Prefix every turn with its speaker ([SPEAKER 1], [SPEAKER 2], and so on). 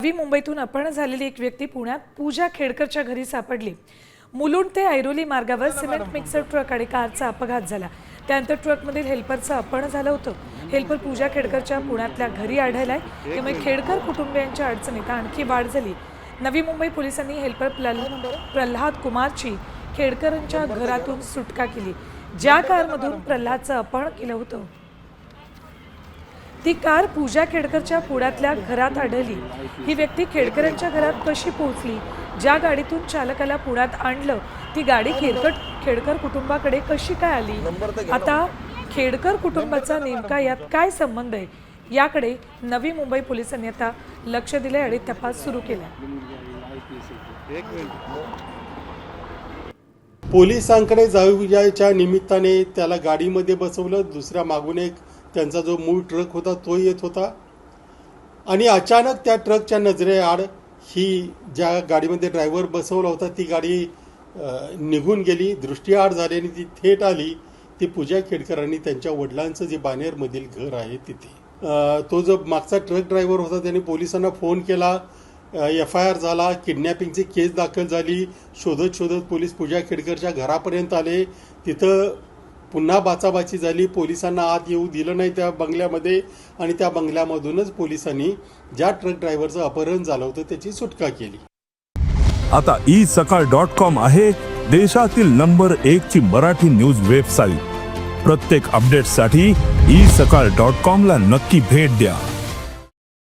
[SPEAKER 1] नवी मुंबईतून अपहरण झालेली एक व्यक्ती पुण्यात पूजा खेडकरच्या घरी सापडली। मुलुंड ते ऐरोली मार्गावर सिमेंट मिक्सर ट्रक आणि कारचा अपघात झाला। त्यानंतर ट्रकमधील हेल्परचं अपहरण झालं होतं। हेल्पर पूजा खेडकरच्या पुण्यातल्या घरी आढळलाय। त्यामुळे खेडकर कुटुंबियांच्या अडचणीत आणखी वाढ झाली। नवी मुंबई पोलिसांनी हेल्पर प्रल्हाद कुमारची खेडकरांच्या घरातून सुटका केली। ज्या कारमधून प्रल्हादचं अपहरण केलं होतं ती कार पूजा खेडकरच्या पुण्यातल्या घरात आढळली। ही व्यक्ती खेडकरांच्या घरात कशी पोहोचली, ज्या गाडीतून चालकाला पुण्यात आणलं ती गाडी खेडकर कुटुंबाकडे कशी काय आली, आता खेडकर कुटुंबाचा नेमका यात काय संबंध आहे, याकडे नवी मुंबई पोलिसांनी आता लक्ष दिले आणि तपास सुरू केला।
[SPEAKER 2] पोलिसांकडे जाऊच्या निमित्ताने त्याला गाडीमध्ये बसवलं। दुसऱ्या मागून एक त्यांचा जो मूळ ट्रक होता तो येत होता आणि अचानक त्या ट्रकच्या नजरेआड ही ज्या गाडीमध्ये ड्रायव्हर बसवला होता ती गाडी निघून गेली, दृष्टीआड झाली आणि ती थेट आली ती पूजा खेडकरांनी त्यांच्या वडिलांचं जे बानेरमधील घर आहे तिथे। तो जो मागचा ट्रक ड्रायव्हर होता त्याने पोलिसांना फोन केला, FIR झाला, किडनॅपिंगची केस दाखल झाली। शोधत पोलीस पूजा खेडकरच्या घरापर्यंत आले। तिथं पुन्हा बाचाबाची झाली। पोलिसांना आत येऊ दिलं नाही त्या बंगल्यामध्ये आणि त्या बंगल्यामधूनच पोलिसांनी ज्या ट्रक ड्रायव्हरचं अपहरण झालं होतं त्याची सुटका केली।
[SPEAKER 3] आता isakal.com आहे देशातील नंबर 1 ची मराठी न्यूज वेबसाईट। प्रत्येक अपडेटसाठी isakal.com ला नक्की भेट द्या।